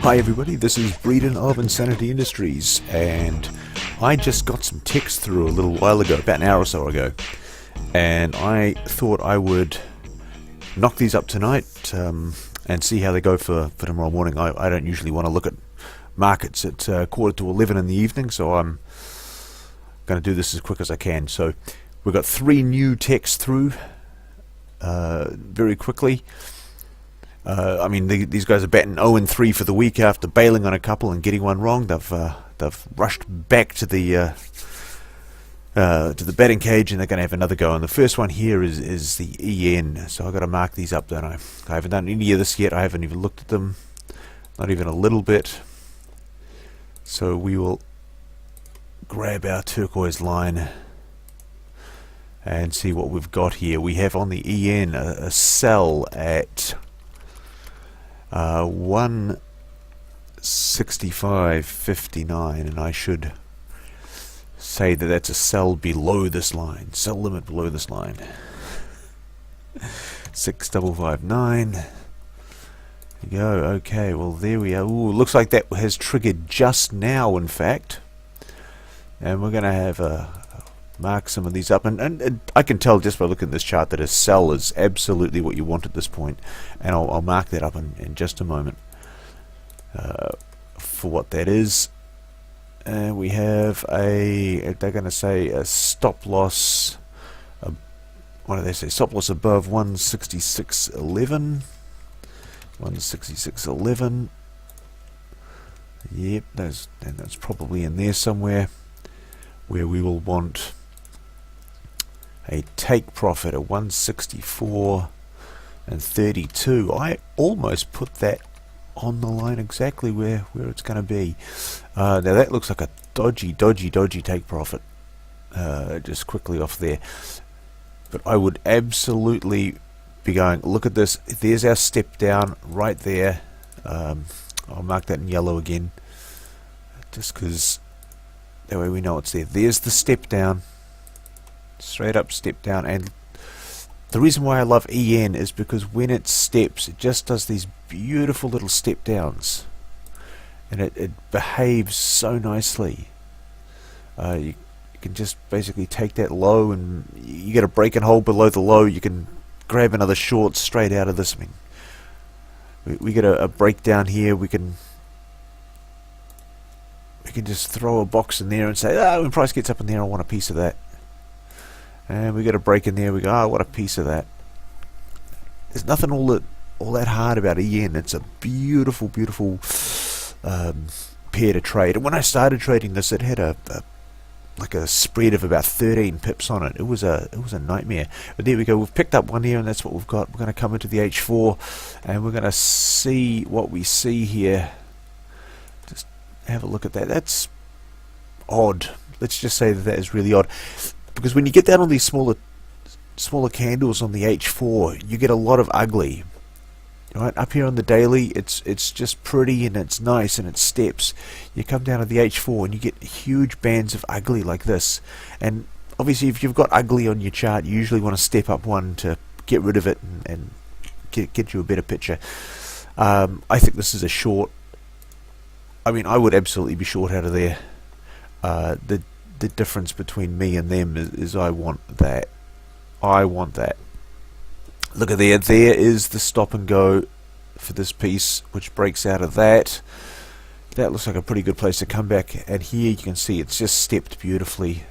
Hi everybody, this is Breeden of Insanity Industries, and I just got some text through a little while ago, about an hour or so ago, and I thought I would knock these up tonight and see how they go for tomorrow morning. I don't usually want to look at markets at 11:15 in the evening, so I'm going to do this as quick as I can. So we've got 3 new texts through very quickly. I mean, these guys are batting 0-3 for the week after bailing on a couple and getting one wrong. They've rushed back to the batting cage, and they're going to have another go. And the first one here is the EN. So I've got to mark these up, don't I? I haven't done any of this yet. I haven't even looked at them, not even a little bit. So we will grab our turquoise line and see what we've got here. We have on the EN a sell at 165.59, and I should say that that's a sell below this line, sell limit below this line. 6559. There you go. Okay, well there we are. Ooh, looks like that has triggered just now, in fact, and we're going to have mark some of these up, and I can tell just by looking at this chart that a sell is absolutely what you want at this point, and I'll mark that up in just a moment for what that is. And we have they're going to say a stop loss, what do they say, stop loss above 166.11. 166.11. Yep, that's probably in there somewhere, where we will want a take profit at 164.32. I almost put that on the line exactly where it's going to be. Now that looks like a dodgy take profit, just quickly off there. But I would absolutely be going, look at this, there's our step down right there. I'll mark that in yellow again, just because that way we know it's there. There's the step down, straight up step down. And the reason why I love EN is because when it steps, it just does these beautiful little step downs, and it behaves so nicely. You can just basically take that low, and you get a break and hold below the low. You can grab another short straight out of this. I mean, we get a breakdown here. We can just throw a box in there and say, when price gets up in there, I want a piece of that. And we get a break in there, we go, I want a piece of that. There's nothing all that hard about EN. It's a beautiful pair to trade. And when I started trading this, it had like a spread of about 13 pips on it. It was a nightmare. But there we go. We've picked up one here, and that's what we've got. We're going to come into the H4, and we're going to see what we see here. Just have a look at that. That's odd. Let's just say that is really odd, because when you get down on these smaller candles on the H4, you get a lot of ugly. Right up here on the daily, it's just pretty and it's nice and it steps. You come down to the H4 and you get huge bands of ugly like this. And obviously, if you've got ugly on your chart, you usually want to step up one to get rid of it and get you a better picture. I think this is a short. I mean, I would absolutely be short out of there. The difference between me and them is I want that. I want that. Look at there. There is the stop and go for this piece, which breaks out of that. That looks like a pretty good place to come back. And here you can see it's just stepped beautifully.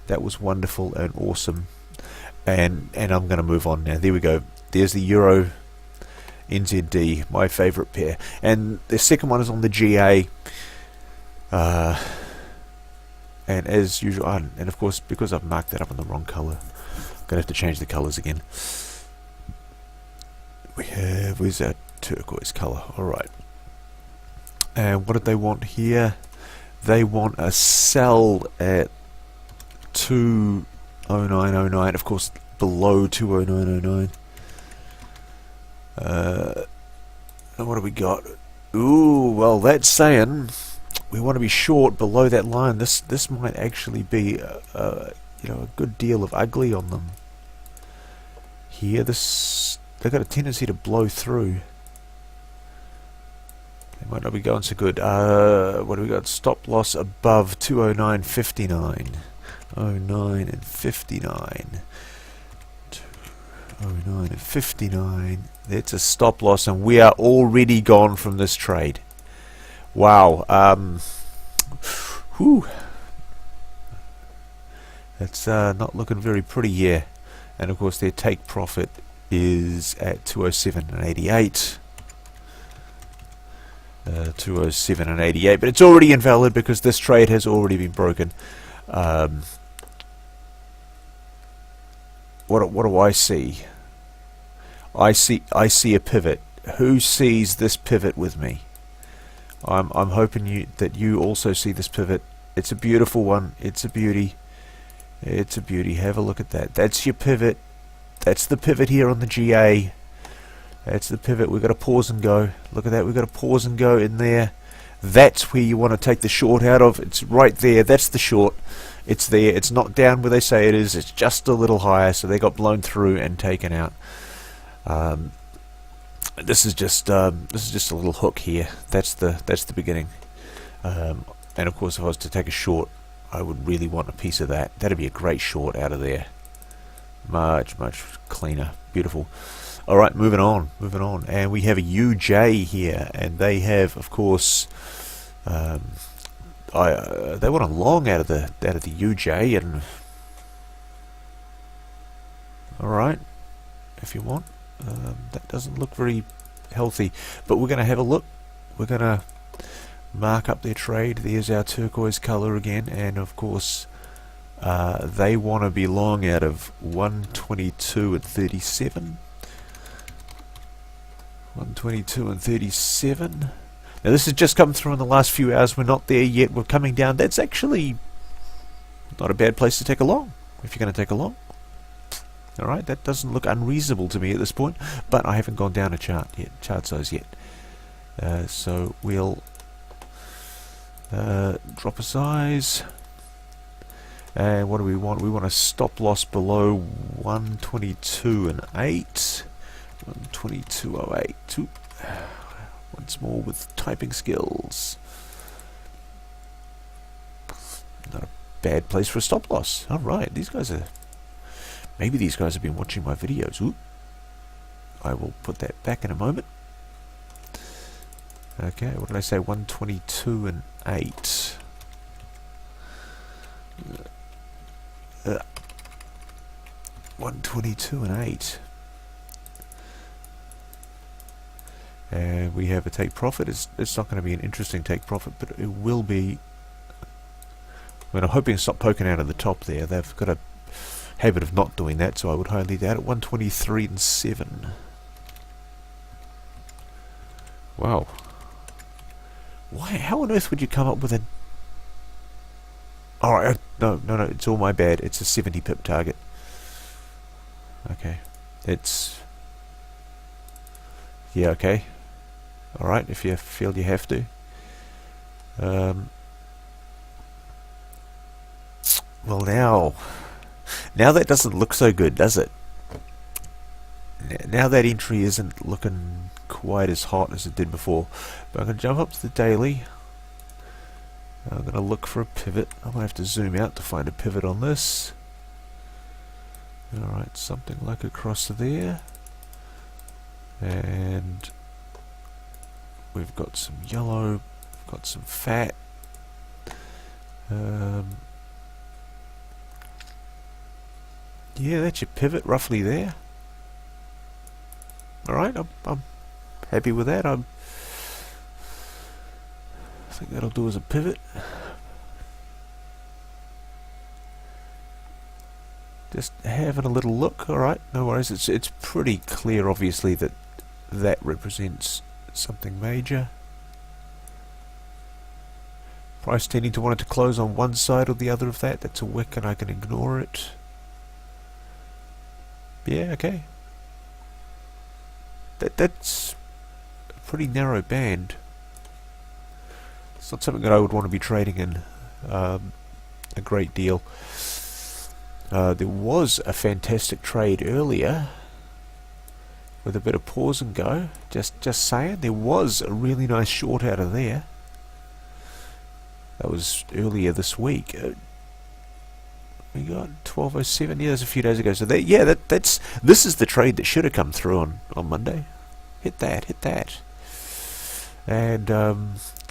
That was wonderful and awesome. And I'm going to move on now. There we go. There's the Euro NZD, my favourite pair. And the second one is on the GA. And as usual, and of course, because I've marked that up in the wrong colour, I'm going to have to change the colours again. We have, where's that turquoise colour? Alright. And what did they want here? They want a sell at 209.09, of course, below 209.09. And what do we got? Ooh, well, that's saying we want to be short below that line. This might actually be a good deal of ugly on them here. They've got a tendency to blow through. They Might not be going so good. What do we got? Stop loss above 209.59. 09 and 59. 209 and 59. That's a stop loss, and we are already gone from this trade. Wow. Whew. That's not looking very pretty here. And of course their take profit is at 207 and 88. 207 and 88, but it's already invalid because this trade has already been broken. What do I see? I see a pivot. Who sees this pivot with me? I'm hoping that you also see this pivot. It's a beautiful one. It's a beauty. It's a beauty. Have a look at that. That's your pivot. That's the pivot here on the GA. That's the pivot. We've got to pause and go. Look at that. We've got to pause and go in there. That's where you want to take the short out of. It's right there. That's the short. It's there. It's not down where they say it is. It's just a little higher, so they got blown through and taken out. This is just a little hook here. That's the beginning. And of course, if I was to take a short, I would really want a piece of that. That'd be a great short out of there. Much cleaner. Beautiful. Alright, moving on. And we have a UJ here, and they have, of course, they want a long out of the UJ, and alright, if you want. That doesn't look very healthy, but we're going to have a look. We're going to mark up their trade. There's our turquoise color again, and of course they want to be long out of 122 and 37. 122 and 37. Now this has just come through in the last few hours. We're not there yet. We're coming down. That's actually not a bad place to take a long, if you're going to take a long. Alright, that doesn't look unreasonable to me at this point, but I haven't gone down a chart size yet. So we'll drop a size. And what do we want? We want a stop loss below 122 and 8. 122.08. Once more with typing skills. Not a bad place for a stop loss. Alright, these guys are... Maybe these guys have been watching my videos. Ooh. I will put that back in a moment. Okay, what did I say? 122 and 8. 122 and 8. And we have a take profit. It's not going to be an interesting take profit, but it will be. I mean, I'm hoping to stop poking out of the top there. They've got a habit of not doing that, so I would highly doubt it. 123 and 7. Wow. Why? How on earth would you come up with a... Alright, no, it's all my bad. It's a 70 pip target. Okay. It's... Yeah, okay. Alright, if you feel you have to. Well, now that doesn't look so good, does it? Now that entry isn't looking quite as hot as it did before. But I'm going to jump up to the daily. I'm going to look for a pivot. I might have to zoom out to find a pivot on this. Alright, something like across there. And we've got some yellow, we've got some fat. Yeah, that's your pivot roughly there. Alright, I'm happy with that. I think that'll do as a pivot. Just having a little look. Alright, no worries. It's pretty clear, obviously, that represents something major. Price tending to want it to close on one side or the other of that. That's a wick and I can ignore it. Yeah, okay. That's a pretty narrow band. It's not something that I would want to be trading in a great deal. There was a fantastic trade earlier with a bit of pause and go. Just saying, there was a really nice short out of there. That was earlier this week. We got 1207. Yeah, that's a few days ago. So this is the trade that should have come through on Monday. Hit that. And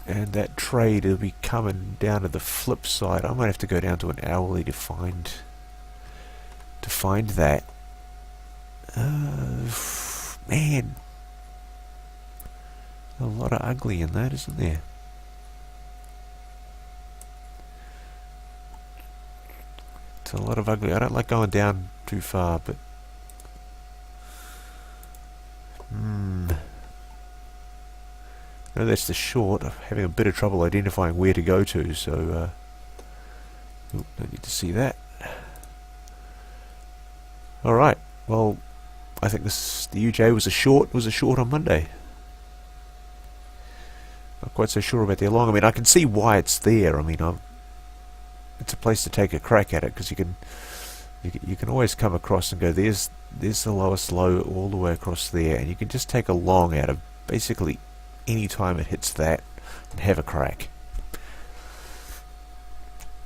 that trade will be coming down to the flip side. I might have to go down to an hourly to find that. Man, a lot of ugly in that, isn't there? It's a lot of ugly. I don't like going down too far, but no, that's the short. I'm having a bit of trouble identifying where to go to, so don't need to see that. Alright, well, I think the UJ was a short on Monday. Not quite so sure about their long. I mean, I can see why it's there. I mean, it's a place to take a crack at it, because you can always come across and go, there's the lowest low all the way across there, and you can just take a long out of basically any time it hits that and have a crack.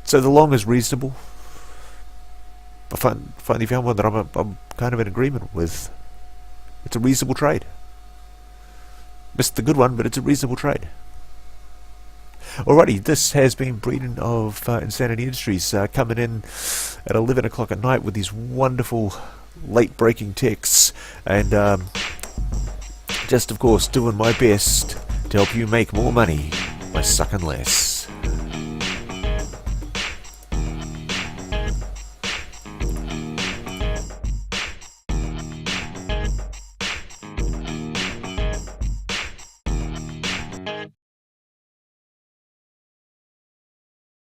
So the long is reasonable. I finally found one that I'm kind of in agreement with. It's a reasonable trade. Missed the good one, but it's a reasonable trade. Alrighty, this has been Brendan of Insanity Industries coming in at 11 o'clock at night with these wonderful late breaking texts, and just of course doing my best to help you make more money by sucking less.